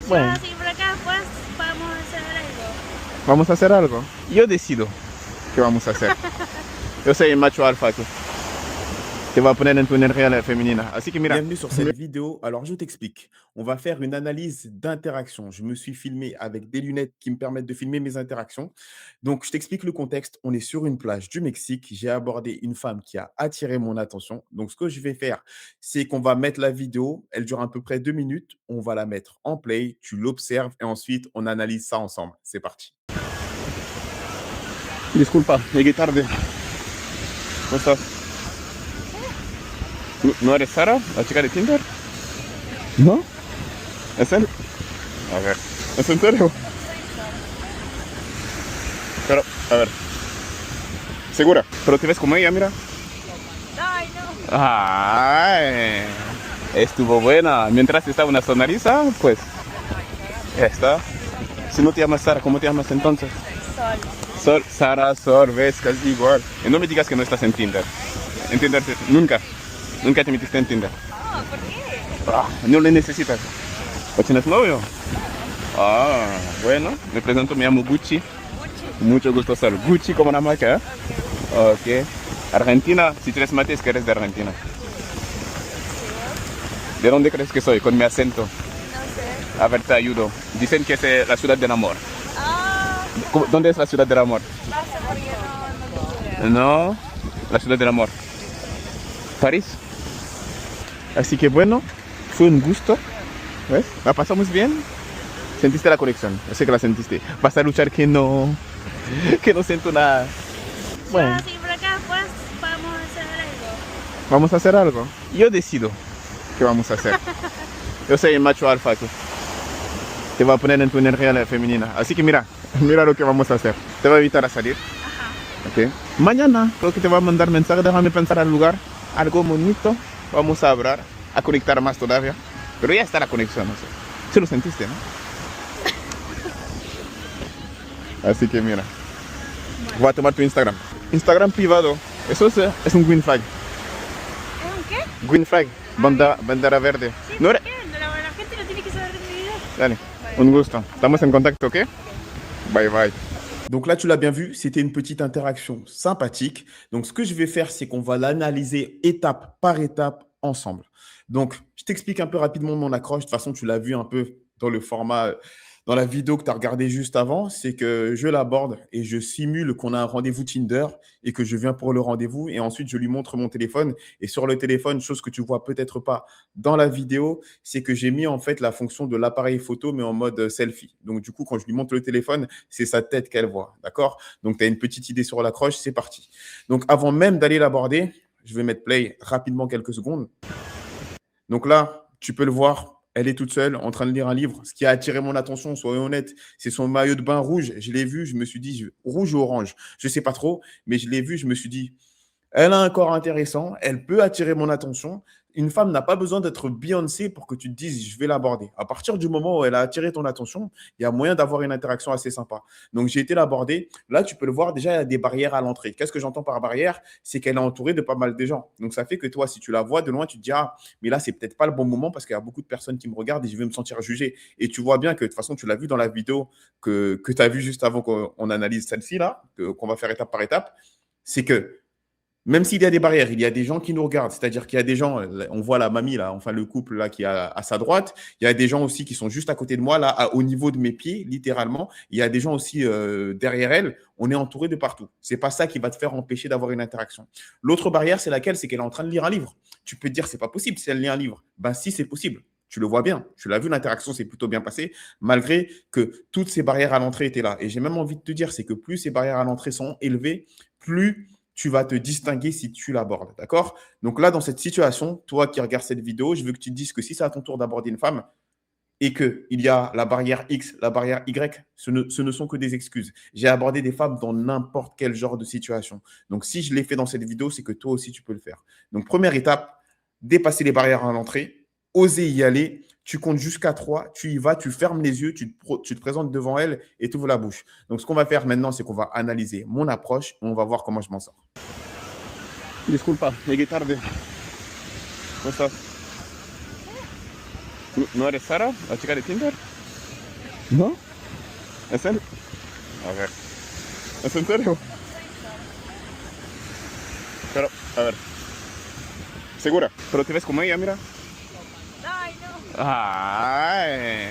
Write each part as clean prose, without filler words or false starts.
Si Bueno, vas a seguir por acá, después vamos a hacer algo. vamos a hacer algo. Yo decido qué vamos a hacer. Yo soy el macho alfa aquí. Te voy a poner en tu energía femenina. Así que mira, Bienvenue sur cette vidéo. Alors, je t'explique. On va faire une analyse d'interaction. Je me suis filmé avec des lunettes qui me permettent de filmer mes interactions. Donc, je t'explique le contexte. On est sur une plage du Mexique. J'ai abordé une femme qui a attiré mon attention. Donc, ce que je vais faire, c'est qu'on va mettre la vidéo. Elle dure à peu près 2 minutes. On va la mettre en play. Tu l'observes et ensuite, on analyse ça ensemble. C'est parti. disculpa, llegué tarde. ¿Cómo estás? ¿No eres Sara, la chica de Tinder? ¿No? ¿Es él? A ver, ¿es en serio? Pero, a ver. ¿Segura? Pero te ves como ella, mira. Ay, no. Ay, estuvo buena. Mientras estaba una sonrisa, pues ya está. Si no te llamas Sara, ¿cómo te llamas entonces? Sol. Sol, Sara, Sol, ves, casi igual. Y no me digas que no estás en Tinder. En Tinder, nunca. Nunca te metiste en Tinder. Oh, ¿por qué? No le necesitas. ¿O tienes novio? Ah, bueno. Me presento, me llamo Gucci. Mucho gusto, Sol. Gucci como una marca, ¿eh? Ok. Argentina, si tienes mate es que eres de Argentina. ¿De dónde crees que soy? Con mi acento. No sé. A ver, te ayudo. Dicen que es la ciudad del amor. Ah, ¿Dónde es la ciudad del amor? pasa porque no tengo idea. No, la ciudad del amor. París. Así que bueno, fue un gusto. ¿Ves? La pasamos bien. Sentiste la conexión. Yo sé que la sentiste. Vas a luchar que no siento nada. Si Bueno, vas a seguir por acá, después vamos a hacer algo. vamos a hacer algo. Yo decido qué vamos a hacer. Yo soy el macho alfa aquí. Te voy a poner en tu energía femenina. Así que mira lo que vamos a hacer. Te voy a invitar a salir. Ok. Mañana creo que te voy a mandar mensaje. Déjame pensar al lugar. Algo bonito. Vamos a hablar. A conectar más todavía. Pero ya está la conexión. No sé. Sí lo sentiste, ¿no? Así que mira. Voy a tomar tu Instagram. Instagram privado. Eso es un green flag. ¿Es un qué? Green flag. Bandera verde. Sí, No ¿por era- qué? La gente no tiene que saber de mi vida. Dale. Un gusto. Estamos en contacto, ¿ok? Bye bye. Donc là, tu l'as bien vu, c'était une petite interaction sympathique. Donc, ce que je vais faire, c'est qu'on va l'analyser étape par étape ensemble. Donc, je t'explique un peu rapidement mon accroche. De toute façon, tu l'as vu un peu dans le format, dans la vidéo que tu as regardée juste avant. C'est que je l'aborde et je simule qu'on a un rendez-vous Tinder et que je viens pour le rendez-vous. Et ensuite, je lui montre mon téléphone. Et sur le téléphone, chose que tu vois peut-être pas dans la vidéo, c'est que j'ai mis en fait la fonction de l'appareil photo, mais en mode selfie. Donc, du coup, quand je lui montre le téléphone, c'est sa tête qu'elle voit. D'accord? Donc, tu as une petite idée sur l'accroche, c'est parti. Donc, avant même d'aller l'aborder, je vais mettre play rapidement quelques secondes. Donc là, tu peux le voir, elle est toute seule en train de lire un livre. Ce qui a attiré mon attention, soyons honnêtes, c'est son maillot de bain rouge. Je l'ai vu, je me suis dit, rouge ou orange, je ne sais pas trop, mais je l'ai vu, je me suis dit, elle a un corps intéressant, elle peut attirer mon attention. Une femme n'a pas besoin d'être Beyoncé pour que tu te dises, je vais l'aborder. À partir du moment où elle a attiré ton attention, il y a moyen d'avoir une interaction assez sympa. Donc, j'ai été l'aborder. Là, tu peux le voir, déjà, il y a des barrières à l'entrée. Qu'est-ce que j'entends par barrière? C'est qu'elle est entourée de pas mal de gens. Donc, ça fait que toi, si tu la vois de loin, tu te dis, ah, mais là, c'est peut-être pas le bon moment parce qu'il y a beaucoup de personnes qui me regardent et je vais me sentir jugé. Et tu vois bien que de toute façon, tu l'as vu dans la vidéo que tu as vu juste avant qu'on analyse celle-ci, là, qu'on va faire étape par étape. C'est que même s'il y a des barrières, il y a des gens qui nous regardent. C'est-à-dire qu'il y a des gens, on voit la mamie là, enfin le couple là qui est à sa droite. Il y a des gens aussi qui sont juste à côté de moi là, au niveau de mes pieds, littéralement. Il y a des gens aussi derrière elle. On est entouré de partout. C'est pas ça qui va te faire empêcher d'avoir une interaction. L'autre barrière, c'est laquelle? C'est qu'elle est en train de lire un livre. Tu peux te dire c'est pas possible si elle lit un livre. Ben si, c'est possible. Tu le vois bien. Tu l'as vu, l'interaction s'est plutôt bien passée, malgré que toutes ces barrières à l'entrée étaient là. Et j'ai même envie de te dire, c'est que plus ces barrières à l'entrée sont élevées, plus tu vas te distinguer si tu l'abordes. D'accord? Donc là, dans cette situation, toi qui regardes cette vidéo, je veux que tu te dises que si c'est à ton tour d'aborder une femme et qu'il y a la barrière X, la barrière Y, ce ne sont que des excuses. J'ai abordé des femmes dans n'importe quel genre de situation. Donc si je l'ai fait dans cette vidéo, c'est que toi aussi, tu peux le faire. Donc première étape, dépasser les barrières à l'entrée, oser y aller. Tu comptes jusqu'à 3, tu y vas, tu fermes les yeux, tu te présentes devant elle et tu ouvres la bouche. Donc, ce qu'on va faire maintenant, c'est qu'on va analyser mon approche et on va voir comment je m'en sors. Disculpa, llegué tarde. ¿Cómo estás? ¿No eres Sara, la chica de Tinder? ¿No? ¿En serio? A ver. ¿Es en serio? Pero, a ver. ¿Segura? Pero te ves como ella, mira. Ay, no. Ay.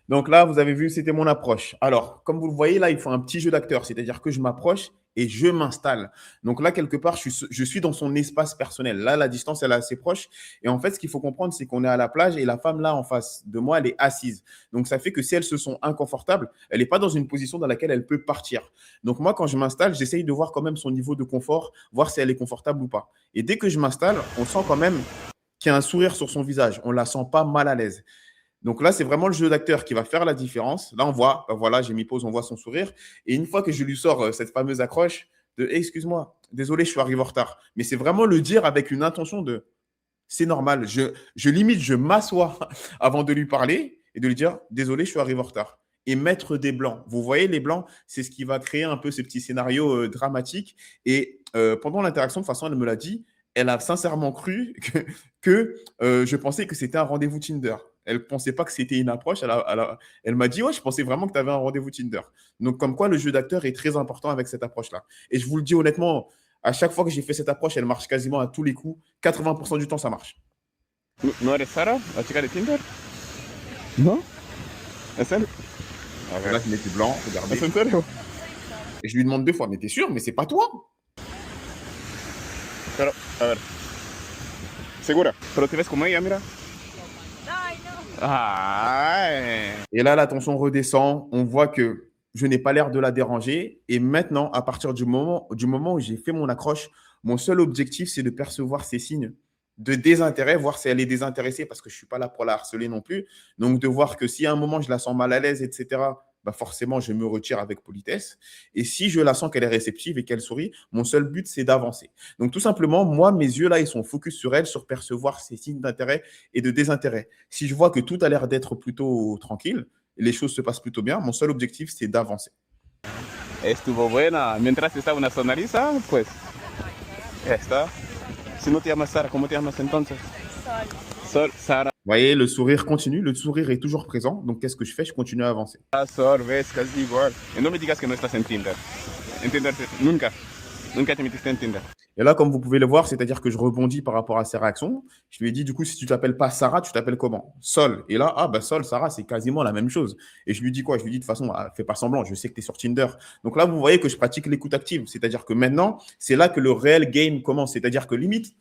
Donc là, vous avez vu, c'était mon approche. Alors, comme vous le voyez, là, il faut un petit jeu d'acteur, c'est-à-dire que je m'approche et je m'installe. Donc là, quelque part, je suis dans son espace personnel. Là, la distance, elle est assez proche. Et en fait, ce qu'il faut comprendre, c'est qu'on est à la plage et la femme, là, en face de moi, elle est assise. Donc, ça fait que si elles se sont inconfortables, elle n'est pas dans une position dans laquelle elle peut partir. Donc, moi, quand je m'installe, j'essaye de voir quand même son niveau de confort, voir si elle est confortable ou pas. Et dès que je m'installe, on sent quand même qu'il y a un sourire sur son visage. On la sent pas mal à l'aise. Donc là, c'est vraiment le jeu d'acteur qui va faire la différence. Là, on voit, ben voilà, j'ai mis pause, on voit son sourire. Et une fois que je lui sors cette fameuse accroche de hey, excuse-moi, désolé, je suis arrivé en retard. Mais c'est vraiment le dire avec une intention de c'est normal. Limite, je m'assois avant de lui parler et de lui dire désolé, je suis arrivé en retard. Et mettre des blancs. Vous voyez, les blancs, c'est ce qui va créer un peu ce petit scénario dramatique. Et pendant l'interaction, de toute façon, elle me l'a dit, elle a sincèrement cru que je pensais que c'était un rendez-vous Tinder. Elle ne pensait pas que c'était une approche. Elle m'a dit, ouais, je pensais vraiment que tu avais un rendez-vous Tinder. Donc, comme quoi, le jeu d'acteur est très important avec cette approche-là. Et je vous le dis honnêtement, à chaque fois que j'ai fait cette approche, elle marche quasiment à tous les coups. 80% du temps, ça marche. ¿No eres Sara, la chica de Tinder? ¿No? ¿En serio? A ver. Là, je mets du blanc, regardez. ¿Es en serio? Et je lui demande 2 fois, mais t'es sûr? Mais c'est pas toi? Pero, a ver. ¿Segura? Pero te ves como ella, mira. Ay, no. Ay. Et là, la tension redescend. On voit que je n'ai pas l'air de la déranger. Et maintenant, à partir du moment où j'ai fait mon accroche, mon seul objectif, c'est de percevoir ces signes de désintérêt, voir si elle est désintéressée parce que je ne suis pas là pour la harceler non plus. Donc, de voir que si à un moment, je la sens mal à l'aise, etc., bah forcément, je me retire avec politesse. Et si je la sens qu'elle est réceptive et qu'elle sourit, mon seul but, c'est d'avancer. Donc, tout simplement, moi, mes yeux, là, ils sont focus sur elle, sur percevoir ses signes d'intérêt et de désintérêt. Si je vois que tout a l'air d'être plutôt tranquille, les choses se passent plutôt bien, mon seul objectif, c'est d'avancer. Estuvo buena. Mientras estaba una sonrisa, pues, ya está. Si no te llamas Sara, ¿cómo te llamas entonces? Sol. Sol, Sara, Vous voyez, le sourire continue, le sourire est toujours présent. Donc, qu'est-ce que je fais? Je continue à avancer. Sol, ves, casi igual. Y no me digas que no estás en Tinder. En Tinder, nunca. Nunca te metiste en Tinder. Et là, comme vous pouvez le voir, c'est-à-dire que je rebondis par rapport à ses réactions. Je lui ai dit, du coup, si tu t'appelles pas Sarah, tu t'appelles comment? Sol. Et là, ah, bah, Sol, Sarah, c'est quasiment la même chose. Et je lui dis quoi? Je lui dis, de toute façon, ah, fais pas semblant, je sais que tu es sur Tinder. Donc là, vous voyez que je pratique l'écoute active. C'est-à-dire que maintenant, c'est là que le réel game commence. C'est-à-dire que limite,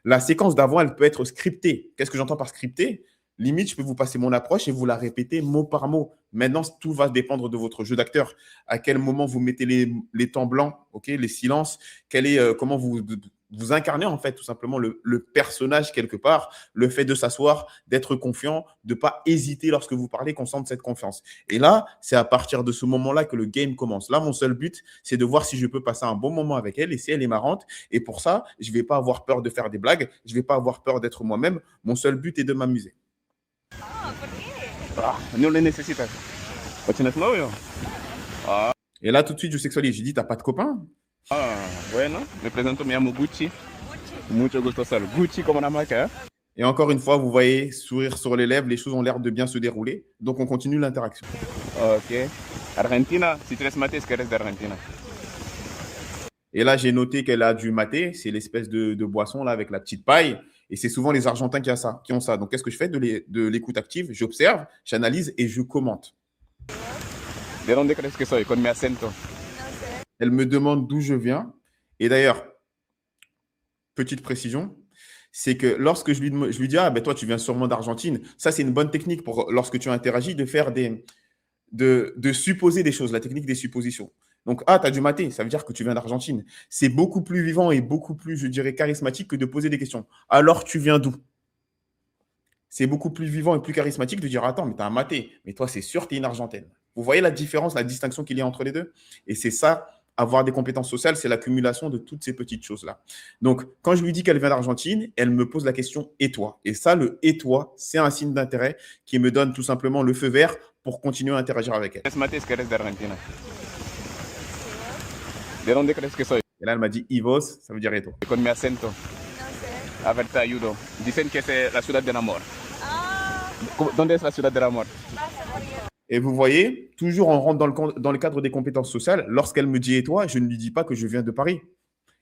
la séquence d'avant, elle peut être scriptée. Qu'est-ce que j'entends par scriptée? Limite, je peux vous passer mon approche et vous la répéter mot par mot. Maintenant, tout va dépendre de votre jeu d'acteur. À quel moment vous mettez les temps blancs, okay, les silences, comment vous incarnez en fait tout simplement le personnage quelque part, le fait de s'asseoir, d'être confiant, de ne pas hésiter lorsque vous parlez, qu'on sente cette confiance. Et là, c'est à partir de ce moment-là que le game commence. Là, mon seul but, c'est de voir si je peux passer un bon moment avec elle et si elle est marrante. Et pour ça, je ne vais pas avoir peur de faire des blagues, je ne vais pas avoir peur d'être moi-même. Mon seul but est de m'amuser. Ah, ¿por qué? Ah, no le necesitas. ¿O tienes novio? Et là, tout de suite, je sexualise. J'ai dit, t'as pas de copain? Ah, bueno, me presento, me llamo Gucci. Mucho. Mucho gusto, Sol. Gucci como una marca, ¿eh? Et encore une fois, vous voyez, sourire sur les lèvres, les choses ont l'air de bien se dérouler. Donc, on continue l'interaction. Ok. Argentina, si tienes mate, es que eres de Argentina. Et là, j'ai noté qu'elle a du maté. C'est l'espèce de boisson là avec la petite paille. Et c'est souvent les Argentins qui ont ça. Donc, qu'est-ce que je fais de l'écoute active? J'observe, j'analyse et je commente. ¿De dónde crees que soy? Con mi acento. No sé. Elle me demande d'où je viens. Et d'ailleurs, petite précision, c'est que lorsque je lui dis, ah, ben toi, tu viens sûrement d'Argentine, ça, c'est une bonne technique pour, lorsque tu interagis, de faire de supposer des choses, la technique des suppositions. Donc, ah, tu as du maté, ça veut dire que tu viens d'Argentine. C'est beaucoup plus vivant et beaucoup plus, je dirais, charismatique que de poser des questions. Alors, tu viens d'où? C'est beaucoup plus vivant et plus charismatique de dire, attends, mais tu as un maté, mais toi, c'est sûr, tu es une Argentine. Vous voyez la différence, la distinction qu'il y a entre les deux? Et c'est ça, avoir des compétences sociales, c'est l'accumulation de toutes ces petites choses-là. Donc, quand je lui dis qu'elle vient d'Argentine, elle me pose la question « et toi ?» Et ça, le « et toi », c'est un signe d'intérêt qui me donne tout simplement le feu vert pour continuer à interagir avec elle. Es mate, es que eres de Argentina. ¿De dónde crees que soy? Et là, elle m'a dit « Ivos », ça veut dire « et toi ». Con mi acento. No sé. A ver, te ayudo. Dicen que es la ciudad del amor. Ah, ¿Dónde es la ciudad del amor? vas a morir. Et vous voyez, toujours on rentre dans le cadre des compétences sociales. Lorsqu'elle me dit et toi, je ne lui dis pas que je viens de Paris.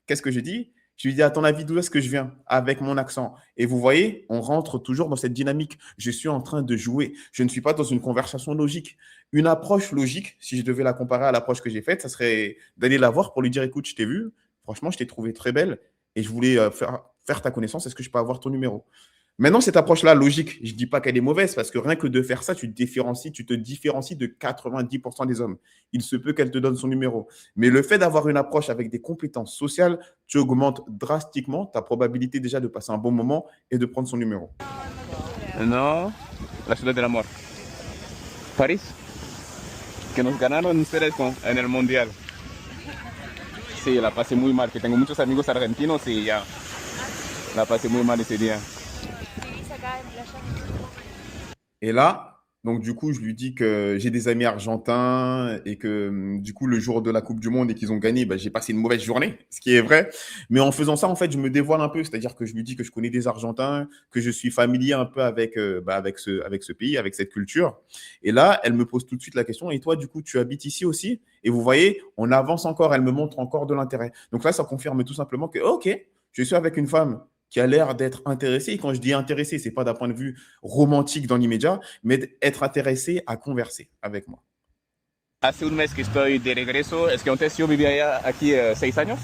Qu'est-ce que je dis? Je lui dis, à ton avis, d'où est-ce que je viens? Avec mon accent. Et vous voyez, on rentre toujours dans cette dynamique. Je suis en train de jouer. Je ne suis pas dans une conversation logique. Une approche logique, si je devais la comparer à l'approche que j'ai faite, ça serait d'aller la voir pour lui dire, écoute, je t'ai vu. Franchement, je t'ai trouvé très belle et je voulais faire ta connaissance. Est-ce que je peux avoir ton numéro? Maintenant, cette approche-là, logique, je ne dis pas qu'elle est mauvaise parce que rien que de faire ça, tu te différencies de 90% des hommes. Il se peut qu'elle te donne son numéro. Mais le fait d'avoir une approche avec des compétences sociales, tu augmentes drastiquement ta probabilité déjà de passer un bon moment et de prendre son numéro. No, la ciudad del amor. París, que nos ganaron ustedes en el mundial. Sí, la pasé muy mal, que tengo muchos amigos argentinos y ya la pasé muy mal ese día. Vivís acá en Playa. Et là, donc du coup, je lui dis que j'ai des amis argentins et que du coup, le jour de la Coupe du Monde et qu'ils ont gagné, bah, j'ai passé une mauvaise journée, ce qui est vrai. Mais en faisant ça, en fait, je me dévoile un peu. C'est-à-dire que je lui dis que je connais des Argentins, que je suis familier un peu avec ce pays, avec cette culture. Et là, elle me pose tout de suite la question, et toi, du coup, tu habites ici aussi? Et vous voyez, on avance encore, elle me montre encore de l'intérêt. Donc là, ça confirme tout simplement que, OK, je suis avec une femme qui a l'air d'être intéressée. Et quand je dis intéressée, ce n'est pas d'un point de vue romantique dans l'immédiat, mais d'être intéressée à converser avec moi. Hace un mes que estoy de regreso. Es que antes yo vivía aquí 6 años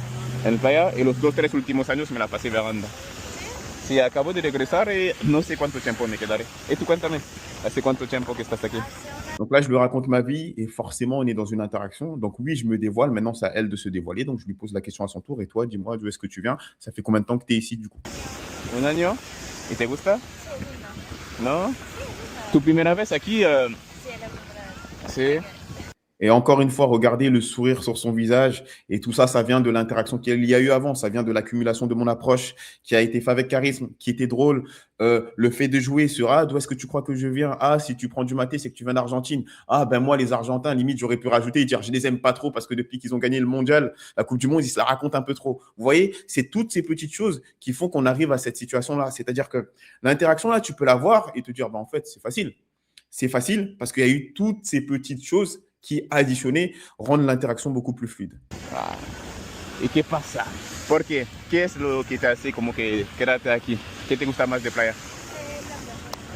en playa y los 2, 3 últimos años me la pasé vagando. Sí, acabo de regresar y no sé cuánto tiempo me quedaré. Y tú cuéntame, ¿hace cuánto tiempo que estás aquí? Donc là, je lui raconte ma vie et forcément, on est dans une interaction. Donc oui, je me dévoile. Maintenant, c'est à elle de se dévoiler. Donc je lui pose la question à son tour. Et toi, dis-moi, d'où est-ce que tu viens? Ça fait combien de temps que tu es ici, du coup? Un año. ¿Y te gusta? Sí, lindo. ¿No? ¿Tu primera vez aquí? Sí, es la primera vez. Sí. Et encore une fois, regardez le sourire sur son visage. Et tout ça, ça vient de l'interaction qu'il y a eu avant. Ça vient de l'accumulation de mon approche qui a été faite avec charisme, qui était drôle. Le fait de jouer sur ah, d'où est-ce que tu crois que je viens? Ah, si tu prends du maté, c'est que tu viens d'Argentine. Ah, ben moi, les Argentins, limite, j'aurais pu rajouter et dire je les aime pas trop parce que depuis qu'ils ont gagné le mondial, la Coupe du Monde, ils se la racontent un peu trop. Vous voyez, c'est toutes ces petites choses qui font qu'on arrive à cette situation-là. C'est-à-dire que l'interaction, là, tu peux la voir et te dire bah, en fait, c'est facile. C'est facile parce qu'il y a eu toutes ces petites choses qui, additionnées, rendent l'interaction beaucoup plus fluide. Ah. ¿Y qué pasa? ¿Por qué? ¿Qué es lo que te hace como que quedarte aquí? ¿Qué te gusta más de playa?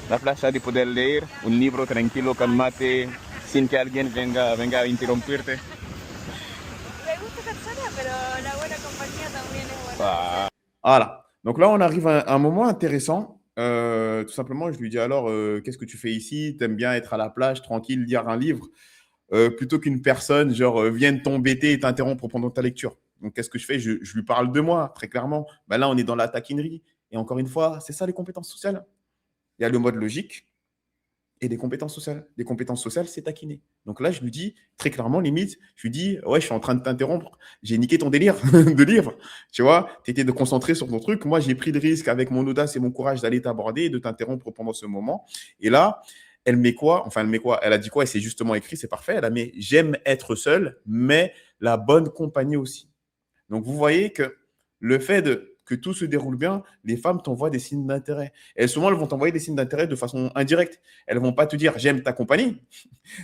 La playa, de poder leer un libro tranquilo, calmate, sin que alguien venga a interrumpirte. Me gusta estar sola, pero la buena compañía también es buena. Ah. Voilà. Donc là, on arrive à un moment intéressant. Tout simplement, je lui dis alors, qu'est-ce que tu fais ici? T'aimes bien être à la plage, tranquille, lire un livre, plutôt qu'une personne, genre, vienne t'embêter et t'interrompre pendant ta lecture. Donc, qu'est-ce que je fais? Je lui parle de moi, très clairement. Ben là, on est dans la taquinerie. Et encore une fois, c'est ça les compétences sociales. Il y a le mode logique et des compétences sociales. Des compétences sociales, c'est taquiner. Donc là, je lui dis très clairement, limite, je lui dis, ouais, je suis en train de t'interrompre. J'ai niqué ton délire de livre. Tu vois, tu étais de concentrer sur ton truc. Moi, j'ai pris le risque avec mon audace et mon courage d'aller t'aborder et de t'interrompre pendant ce moment. Et là, elle met quoi? Enfin, elle met quoi? Elle a dit quoi? Et c'est justement écrit, c'est parfait. Elle a mis, j'aime être seule, mais la bonne compagnie aussi. Donc, vous voyez que le fait que tout se déroule bien, les femmes t'envoient des signes d'intérêt. Et souvent, elles vont t'envoyer des signes d'intérêt de façon indirecte. Elles ne vont pas te dire j'aime ta compagnie,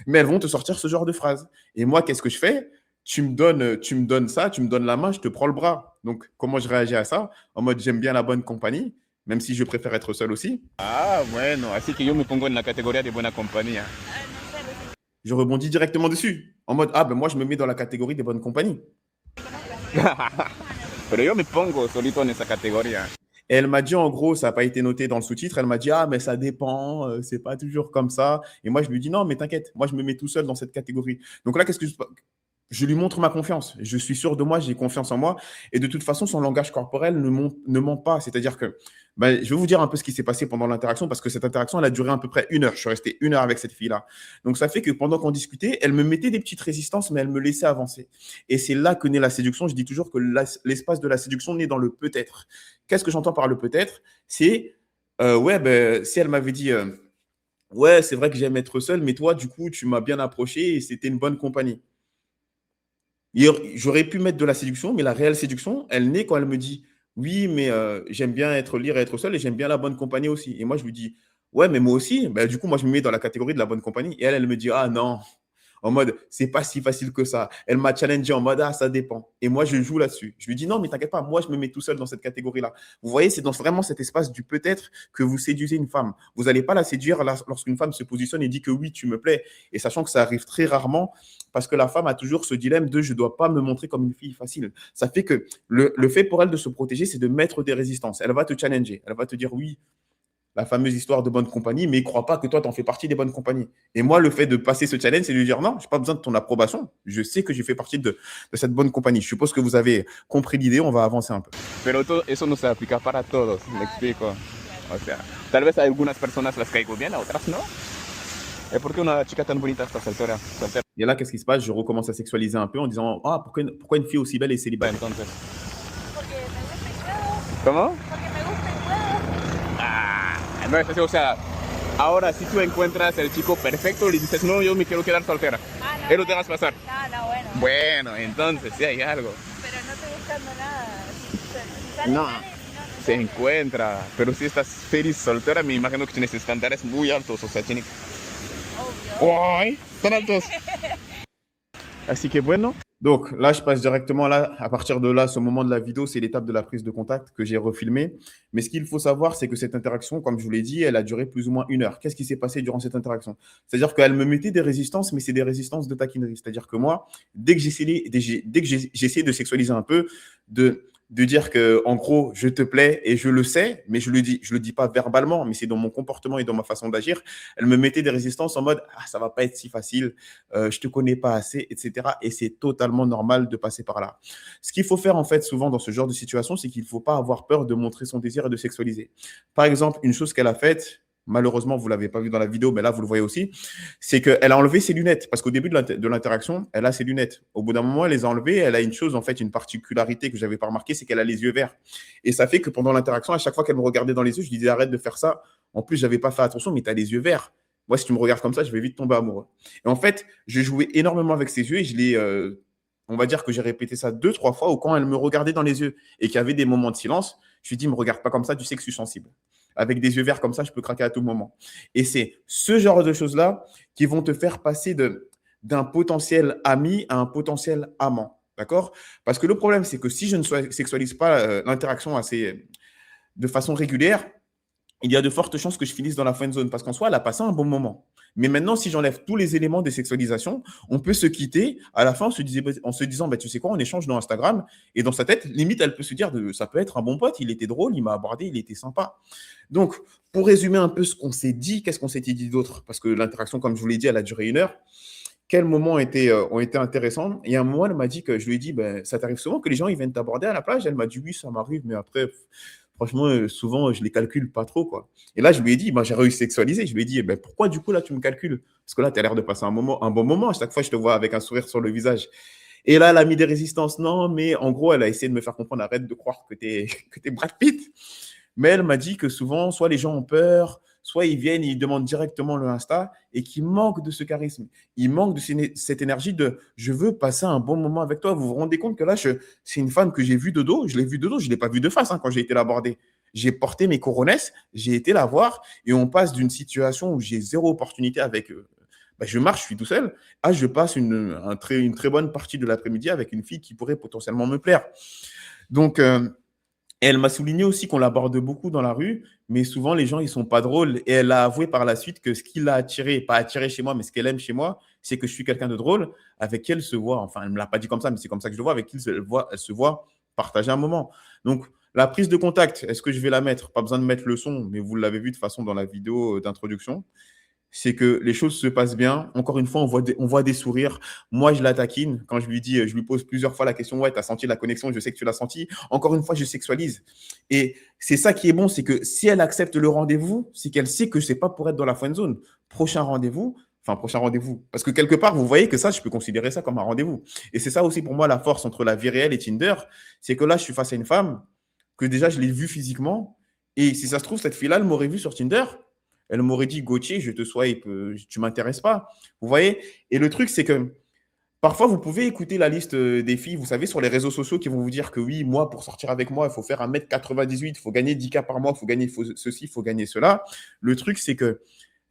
mais elles vont te sortir ce genre de phrase. Et moi, qu'est-ce que je fais? Tu me donnes ça, tu me donnes la main, je te prends le bras. Donc, comment je réagis à ça? En mode j'aime bien la bonne compagnie, même si je préfère être seul aussi. Ah, bueno, así que yo me pongo en la categoría de buena compañía. Ah, no sé, recién Je rebondis directement dessus. En mode ah ben moi, je me mets dans la catégorie des bonnes compagnies. te conozco. Pero yo me pongo solito en esa categoría. Et elle m'a dit, en gros, ça n'a pas été noté dans le sous-titre, elle m'a dit, ah, mais ça dépend, c'est pas toujours comme ça. Et moi, je lui dis, non, mais t'inquiète, moi, je me mets tout seul dans cette catégorie. Donc là, qu'est-ce que je lui montre ma confiance. Je suis sûr de moi, j'ai confiance en moi. Et de toute façon, son langage corporel ne ment pas. C'est-à-dire que, ben, je vais vous dire un peu ce qui s'est passé pendant l'interaction, parce que cette interaction, elle a duré à peu près 1 heure. Je suis resté 1 heure avec cette fille-là. Donc, ça fait que pendant qu'on discutait, elle me mettait des petites résistances, mais elle me laissait avancer. Et c'est là que naît la séduction. Je dis toujours que l'espace de la séduction naît dans le peut-être. Qu'est-ce que j'entends par le peut-être? C'est, ouais, ben, si elle m'avait dit, ouais, c'est vrai que j'aime être seul, mais toi, du coup, tu m'as bien approché et c'était une bonne compagnie. J'aurais pu mettre de la séduction, mais la réelle séduction, elle naît quand elle me dit oui, mais j'aime bien lire et être seul et j'aime bien la bonne compagnie aussi. Et moi, je lui dis Ouais, mais moi aussi. Bah, du coup, moi, je me mets dans la catégorie de la bonne compagnie. Et elle me dit, ah non, en mode, c'est pas si facile que ça. Elle m'a challengé en mode, ah, ça dépend. Et moi, je joue là-dessus. Je lui dis, non, mais t'inquiète pas, moi, je me mets tout seul dans cette catégorie-là. Vous voyez, c'est dans vraiment cet espace du peut-être que vous séduisez une femme. Vous n'allez pas la séduire lorsqu'une femme se positionne et dit que oui, tu me plais. Et sachant que ça arrive très rarement, parce que la femme a toujours ce dilemme de je ne dois pas me montrer comme une fille facile. Ça fait que le fait pour elle de se protéger, c'est de mettre des résistances. Elle va te challenger. Elle va te dire oui, la fameuse histoire de bonne compagnie, mais ne crois pas que toi, tu en fais partie des bonnes compagnies. Et moi, le fait de passer ce challenge, c'est de lui dire non, je n'ai pas besoin de ton approbation. Je sais que j'ai fait partie de cette bonne compagnie. Je suppose que vous avez compris l'idée, on va avancer un peu. Pero eso no se aplica para todos, me explico. O sea, tal vez a algunas personas las caigo bien, a otras no. ¿Es porque una chica tan bonita está soltera? Soltera, Et là, qu'est-ce qui se passe? Je recommence à sexualiser un peu en disant ah, pourquoi une fille aussi belle est célibataire? entonces. Porque me gusta y puedo. ¿Cómo? Porque me gusta y puedo. Ah, no es así, o sea, ahora si tú encuentras el chico perfecto, le dices, no, yo me quiero quedar soltera. Ah, no. Él lo dejas pasar. No, no, bueno. Bueno, entonces sí hay algo. Pero no estoy buscando nada. Si sale, No. sale, si no, no Se sale. encuentra, pero si estás feliz soltera, me imagino que tienes estándares muy altos, o sea, tienes... Obvio. ¡Ay! ¡Tan altos! Así que bueno. Donc là, je passe directement là. À partir de là, ce moment de la vidéo, c'est l'étape de la prise de contact que j'ai refilmé. Mais ce qu'il faut savoir, c'est que cette interaction, comme je vous l'ai dit, elle a duré plus ou moins 1 heure. Qu'est-ce qui s'est passé durant cette interaction? C'est-à-dire qu'elle me mettait des résistances, mais c'est des résistances de taquinerie. C'est-à-dire que moi, dès que j'essayais de sexualiser un peu, de dire que en gros, je te plais et je le sais, mais je le dis pas verbalement, mais c'est dans mon comportement et dans ma façon d'agir. Elle me mettait des résistances en mode ah, ça va pas être si facile, je te connais pas assez, etc. Et c'est totalement normal de passer par là. Ce qu'il faut faire en fait souvent dans ce genre de situation, c'est qu'il faut pas avoir peur de montrer son désir et de sexualiser. Par exemple, une chose qu'elle a faite, malheureusement, vous ne l'avez pas vu dans la vidéo, mais là, vous le voyez aussi, c'est qu'elle a enlevé ses lunettes. Parce qu'au début de l'interaction, elle a ses lunettes. Au bout d'un moment, elle les a enlevées. Elle a une chose, en fait, une particularité que je n'avais pas remarqué, c'est qu'elle a les yeux verts. Et ça fait que pendant l'interaction, à chaque fois qu'elle me regardait dans les yeux, je lui disais arrête de faire ça. En plus, je n'avais pas fait attention, mais tu as les yeux verts. Moi, si tu me regardes comme ça, je vais vite tomber amoureux. Et en fait, je jouais énormément avec ses yeux et je l'ai, on va dire que j'ai répété ça 2-3 fois, ou quand elle me regardait dans les yeux et qu'il y avait des moments de silence, je lui dis, me regarde pas comme ça, tu sais que je suis sensible. Avec des yeux verts comme ça, je peux craquer à tout moment. Et c'est ce genre de choses-là qui vont te faire passer d'un potentiel ami à un potentiel amant. D'accord? Parce que le problème, c'est que si je ne sexualise pas l'interaction de façon régulière, il y a de fortes chances que je finisse dans la friend zone parce qu'en soi, elle a passé un bon moment. Mais maintenant, si j'enlève tous les éléments de sexualisation, on peut se quitter à la fin en se disant, bah, tu sais quoi, on échange dans Instagram. Et dans sa tête, limite, elle peut se dire, ça peut être un bon pote, il était drôle, il m'a abordé, il était sympa. Donc, pour résumer un peu ce qu'on s'est dit, qu'est-ce qu'on s'était dit d'autre? Parce que l'interaction, comme je vous l'ai dit, elle a duré 1 heure. Quels moments ont été intéressants? Et à un moment, elle m'a dit que je lui ai dit, ben, ça t'arrive souvent que les gens ils viennent t'aborder à la plage? Elle m'a dit, oui, ça m'arrive, mais après, franchement, souvent, je les calcule pas trop, quoi. Et là, je lui ai dit, ben, j'ai réussi à sexualiser. Je lui ai dit, ben, pourquoi du coup, là, tu me calcules? Parce que là, tu as l'air de passer un bon moment. À chaque fois, je te vois avec un sourire sur le visage. Et là, elle a mis des résistances. Non, mais en gros, elle a essayé de me faire comprendre, arrête de croire que tu es Brad Pitt. Mais elle m'a dit que souvent, soit les gens ont peur, soit ils viennent et ils demandent directement le Insta et qu'ils manquent de ce charisme. Ils manquent de cette énergie de je veux passer un bon moment avec toi. Vous vous rendez compte que là, c'est une femme que j'ai vue de dos. Je l'ai vue de dos, je ne l'ai pas vue de face quand j'ai été l'aborder. J'ai porté mes coronesses, j'ai été la voir et on passe d'une situation où j'ai zéro opportunité avec eux. Ben, je marche, je suis tout seul. Ah, je passe une très bonne partie de l'après-midi avec une fille qui pourrait potentiellement me plaire. Donc, elle m'a souligné aussi qu'on l'aborde beaucoup dans la rue, mais souvent les gens, ils sont pas drôles. Et elle a avoué par la suite que ce qui l'a attiré, pas attiré chez moi, mais ce qu'elle aime chez moi, c'est que je suis quelqu'un de drôle, avec qui elle se voit. Enfin, elle ne me l'a pas dit comme ça, mais c'est comme ça que je le vois, avec qui elle se voit partager un moment. Donc, la prise de contact, est-ce que je vais la mettre? Pas besoin de mettre le son, mais vous l'avez vu de toute façon dans la vidéo d'introduction. C'est que les choses se passent bien. Encore une fois, on voit des sourires. Moi, je la taquine. Quand je lui dis, je lui pose plusieurs fois la question, ouais, tu as senti la connexion, je sais que tu l'as senti. Encore une fois, je sexualise. Et c'est ça qui est bon, c'est que si elle accepte le rendez-vous, c'est qu'elle sait que ce n'est pas pour être dans la friend zone. Prochain rendez-vous. Parce que quelque part, vous voyez que ça, je peux considérer ça comme un rendez-vous. Et c'est ça aussi pour moi la force entre la vie réelle et Tinder. C'est que là, je suis face à une femme que déjà, je l'ai vue physiquement. Et si ça se trouve, cette fille-là, elle m'aurait vu sur Tinder. Elle m'aurait dit, Gauthier, je te swipe, tu ne m'intéresses pas. Vous voyez? Et le truc, c'est que Parfois, vous pouvez écouter la liste des filles, vous savez, sur les réseaux sociaux qui vont vous dire que oui, moi, pour sortir avec moi, il faut faire 1,98 m, il faut gagner 10K par mois, il faut gagner ceci, il faut gagner cela. Le truc, c'est que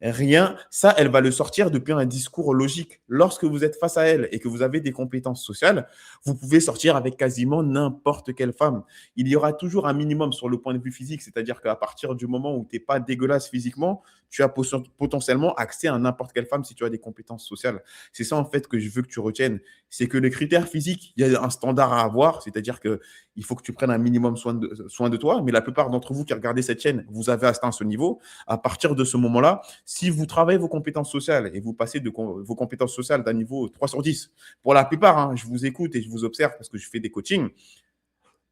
rien, ça, elle va le sortir depuis un discours logique. Lorsque vous êtes face à elle et que vous avez des compétences sociales, vous pouvez sortir avec quasiment n'importe quelle femme. Il y aura toujours un minimum sur le point de vue physique, c'est-à-dire qu'à partir du moment où tu n'es pas dégueulasse physiquement, tu as potentiellement accès à n'importe quelle femme si tu as des compétences sociales. C'est ça, en fait, que je veux que tu retiennes. C'est que les critères physiques, il y a un standard à avoir, c'est-à-dire qu'il faut que tu prennes un minimum soin de toi, mais la plupart d'entre vous qui regardez cette chaîne, vous avez atteint ce niveau. À partir de ce moment-là, si vous travaillez vos compétences sociales et vous passez vos compétences sociales d'un niveau 3 sur 10, pour la plupart, hein, je vous écoute et je vous observe parce que je fais des coachings,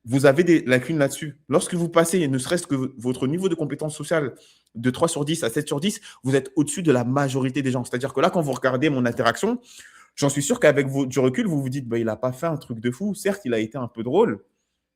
vous avez des lacunes là-dessus. Lorsque vous passez, ne serait-ce que votre niveau de compétences sociales de 3 sur 10 à 7 sur 10, vous êtes au-dessus de la majorité des gens. C'est-à-dire que là, quand vous regardez mon interaction, j'en suis sûr qu'avec du recul, vous vous dites, bah, il n'a pas fait un truc de fou. Certes, il a été un peu drôle.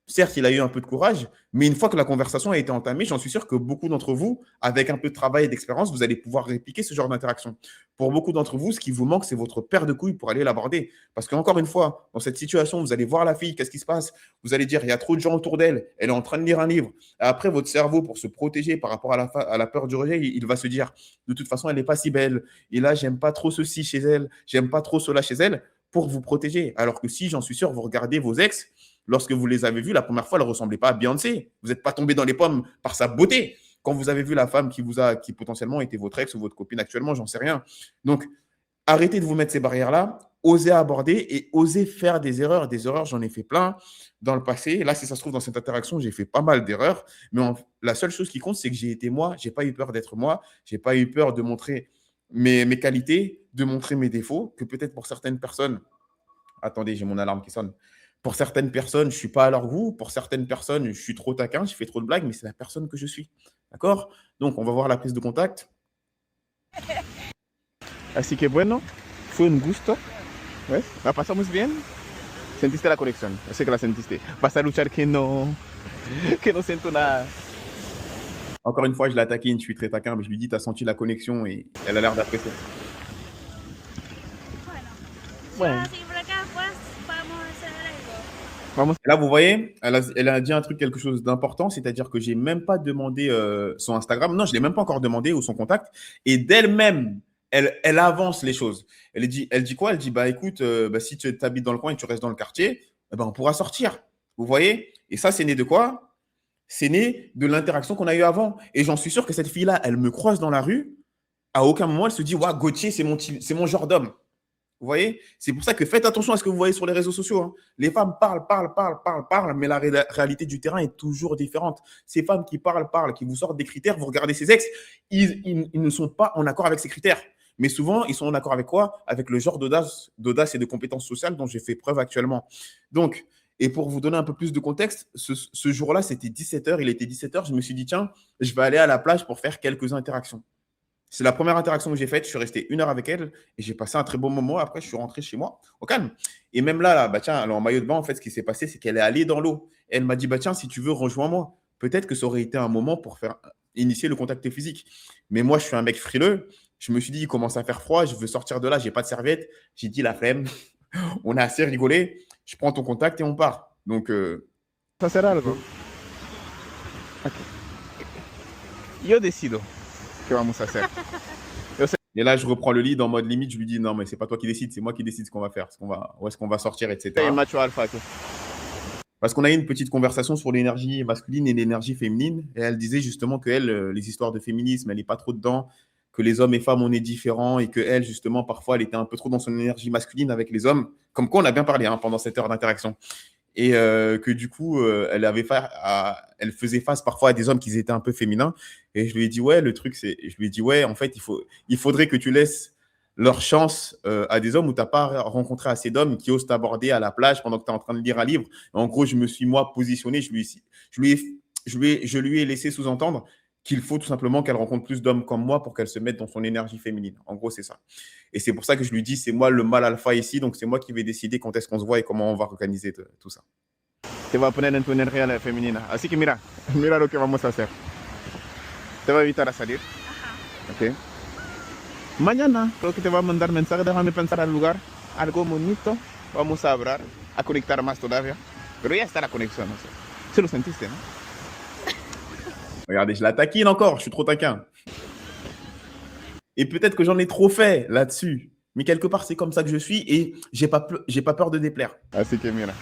Certes, il a eu un peu de courage, mais une fois que la conversation a été entamée, j'en suis sûr que beaucoup d'entre vous, avec un peu de travail et d'expérience, vous allez pouvoir répliquer ce genre d'interaction. Pour beaucoup d'entre vous, ce qui vous manque, c'est votre paire de couilles pour aller l'aborder. Parce qu'encore une fois, dans cette situation, vous allez voir la fille, qu'est-ce qui se passe? Vous allez dire, il y a trop de gens autour d'elle, elle est en train de lire un livre. Et après, votre cerveau, pour se protéger par rapport à la peur du rejet, il va se dire, de toute façon, elle n'est pas si belle. Et là, j'aime pas trop ceci chez elle, j'aime pas trop cela chez elle, pour vous protéger. Alors que si, j'en suis sûr, vous regardez vos ex, lorsque vous les avez vus, la première fois, elle ne ressemblait pas à Beyoncé. Vous n'êtes pas tombé dans les pommes par sa beauté. Quand vous avez vu la femme qui potentiellement était votre ex ou votre copine actuellement, j'en sais rien. Donc, arrêtez de vous mettre ces barrières-là, osez aborder et osez faire des erreurs. Des erreurs, j'en ai fait plein dans le passé. Là, si ça se trouve, dans cette interaction, j'ai fait pas mal d'erreurs. Mais la seule chose qui compte, c'est que j'ai été moi. Je n'ai pas eu peur d'être moi. Je n'ai pas eu peur de montrer mes qualités, de montrer mes défauts, que peut-être pour certaines personnes… Attendez, j'ai mon alarme qui sonne. Pour certaines personnes, je ne suis pas à leur goût. Pour certaines personnes, je suis trop taquin, je fais trop de blagues, mais c'est la personne que je suis. D'accord? Donc, on va voir la prise de contact. Así que bueno, fue un gusto. ¿Ves? La pasamos bien. Sentiste la conexión. Yo sé que la sentiste. Vas a luchar que no siento nada. Encore une fois, je l'ai attaqué, je suis très taquin, mais je lui dis, tu as senti la connexion et elle a l'air d'apprécier. Bueno, si vas a seguir por acá, pues vamos a hacer algo. Vamos. Là, vous voyez, elle a dit un truc, quelque chose d'important, c'est-à-dire que je n'ai même pas demandé son Instagram. Non, je ne l'ai même pas encore demandé ou son contact. Et d'elle-même, elle avance les choses. Elle dit quoi? Elle dit, bah écoute, si tu habites dans le coin et tu restes dans le quartier, on pourra sortir. Vous voyez? Et ça, c'est né de quoi? C'est né de l'interaction qu'on a eue avant. Et j'en suis sûr que cette fille-là, elle me croise dans la rue. À aucun moment, elle se dit, ouais, Gauthier, c'est mon genre d'homme. Vous voyez? C'est pour ça que faites attention à ce que vous voyez sur les réseaux sociaux. Hein. Les femmes parlent, mais la réalité du terrain est toujours différente. Ces femmes qui parlent, qui vous sortent des critères, vous regardez ces ex, ils ne sont pas en accord avec ces critères. Mais souvent, ils sont en accord avec quoi? Avec le genre d'audace et de compétences sociales dont j'ai fait preuve actuellement. Donc, et pour vous donner un peu plus de contexte, ce jour-là, c'était 17h, il était 17h, je me suis dit, tiens, je vais aller à la plage pour faire quelques interactions. C'est la première interaction que j'ai faite. Je suis resté 1 heure avec elle et j'ai passé un très bon moment. Après, je suis rentré chez moi au calme. Et même là, bah, tiens, alors en maillot de bain, en fait, ce qui s'est passé, c'est qu'elle est allée dans l'eau. Elle m'a dit, bah, tiens, si tu veux, rejoins-moi. Peut-être que ça aurait été un moment pour initier le contact physique. Mais moi, je suis un mec frileux. Je me suis dit, il commence à faire froid. Je veux sortir de là. Je n'ai pas de serviette. J'ai dit, la flemme. On a assez rigolé. Je prends ton contact et on part. Donc, ¿Vas a hacer algo? Okay. Yo decido. ¿Qué vamos a hacer? Et là, je reprends le lead en mode limite. Je lui dis, non, mais c'est pas toi qui décide, c'est moi qui décide ce qu'on va faire, où est-ce qu'on va sortir, etc. Macho alpha. Parce qu'on a eu une petite conversation sur l'énergie masculine et l'énergie féminine. Et elle disait justement qu'elle, les histoires de féminisme, elle n'est pas trop dedans, que les hommes et femmes, on est différents et qu'elle, justement, parfois, elle était un peu trop dans son énergie masculine avec les hommes. Comme quoi, on a bien parlé pendant cette heure d'interaction. Et que du coup, elle faisait face parfois à des hommes qui étaient un peu féminins. Et je lui ai dit, ouais, le truc, je lui ai dit, ouais, en fait, il faudrait que tu laisses leur chance à des hommes où tu n'as pas rencontré assez d'hommes qui osent t'aborder à la plage pendant que tu es en train de lire un livre. En gros, je me suis, moi, positionné, je lui ai laissé sous-entendre qu'il faut tout simplement qu'elle rencontre plus d'hommes comme moi pour qu'elle se mette dans son énergie féminine. En gros, c'est ça. Et c'est pour ça que je lui dis, c'est moi le mâle alpha ici, donc c'est moi qui vais décider quand est-ce qu'on se voit et comment on va organiser tout ça. Te va a poner en tu energía femenina. Así que mira lo que vamos a hacer. Te va a invitar a salir. Ajá. Ok. Mañana creo que te va a mandar mensaje, déjame pensar al lugar. algo bonito, vamos a hablar, a conectar más todavía. Pero ya está la conexión, no sé. Se lo sentiste, ¿no? Regardez, je la taquine encore, je suis trop taquin. Et peut-être que j'en ai trop fait là-dessus. Mais quelque part, c'est comme ça que je suis et j'ai pas peur de déplaire. Así que mira,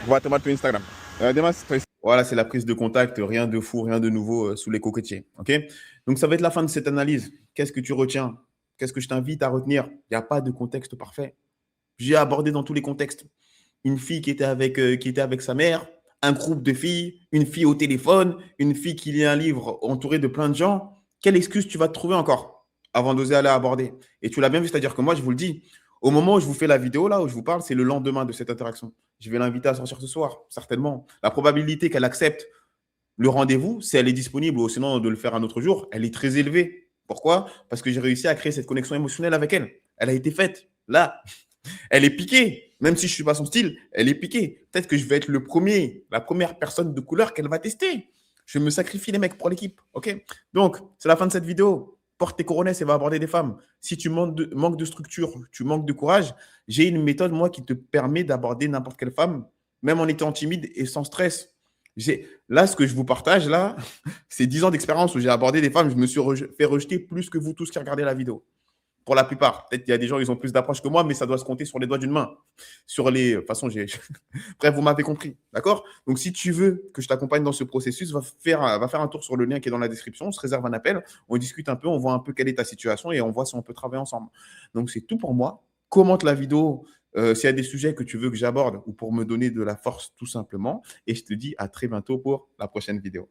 voy a tomar tu Instagram. Además, estoy... Voilà, c'est la prise de contact, rien de fou, rien de nouveau sous les cocotiers. OK? Donc, ça va être la fin de cette analyse. Qu'est-ce que tu retiens? Qu'est-ce que je t'invite à retenir? Il n'y a pas de contexte parfait. J'ai abordé dans tous les contextes. Une fille qui était avec sa mère, un groupe de filles, une fille au téléphone, une fille qui lit un livre entourée de plein de gens. Quelle excuse tu vas te trouver encore avant d'oser aller aborder? Et tu l'as bien vu, c'est-à-dire que moi, je vous le dis, au moment où je vous fais la vidéo, là, où je vous parle, c'est le lendemain de cette interaction. Je vais l'inviter à sortir ce soir, certainement. La probabilité qu'elle accepte le rendez-vous, si elle est disponible ou sinon de le faire un autre jour, elle est très élevée. Pourquoi? Parce que j'ai réussi à créer cette connexion émotionnelle avec elle. Elle a été faite. Là, elle est piquée. Même si je ne suis pas son style, elle est piquée. Peut-être que je vais être la première personne de couleur qu'elle va tester. Je me sacrifie les mecs pour l'équipe. OK? Donc, c'est la fin de cette vidéo. Porte tes coronets et va aborder des femmes. Si tu manques de structure, tu manques de courage, j'ai une méthode, moi, qui te permet d'aborder n'importe quelle femme, même en étant timide et sans stress. Là, ce que je vous partage, là, c'est 10 ans d'expérience où j'ai abordé des femmes. Je me suis fait rejeter plus que vous tous qui regardez la vidéo. Pour la plupart. Peut-être qu'il y a des gens, ils ont plus d'approche que moi, mais ça doit se compter sur les doigts d'une main. De toute façon, bref, vous m'avez compris. D'accord? Donc, si tu veux que je t'accompagne dans ce processus, va faire un tour sur le lien qui est dans la description. On se réserve un appel. On discute un peu. On voit un peu quelle est ta situation et on voit si on peut travailler ensemble. Donc, c'est tout pour moi. Commente la vidéo s'il y a des sujets que tu veux que j'aborde ou pour me donner de la force, tout simplement. Et je te dis à très bientôt pour la prochaine vidéo.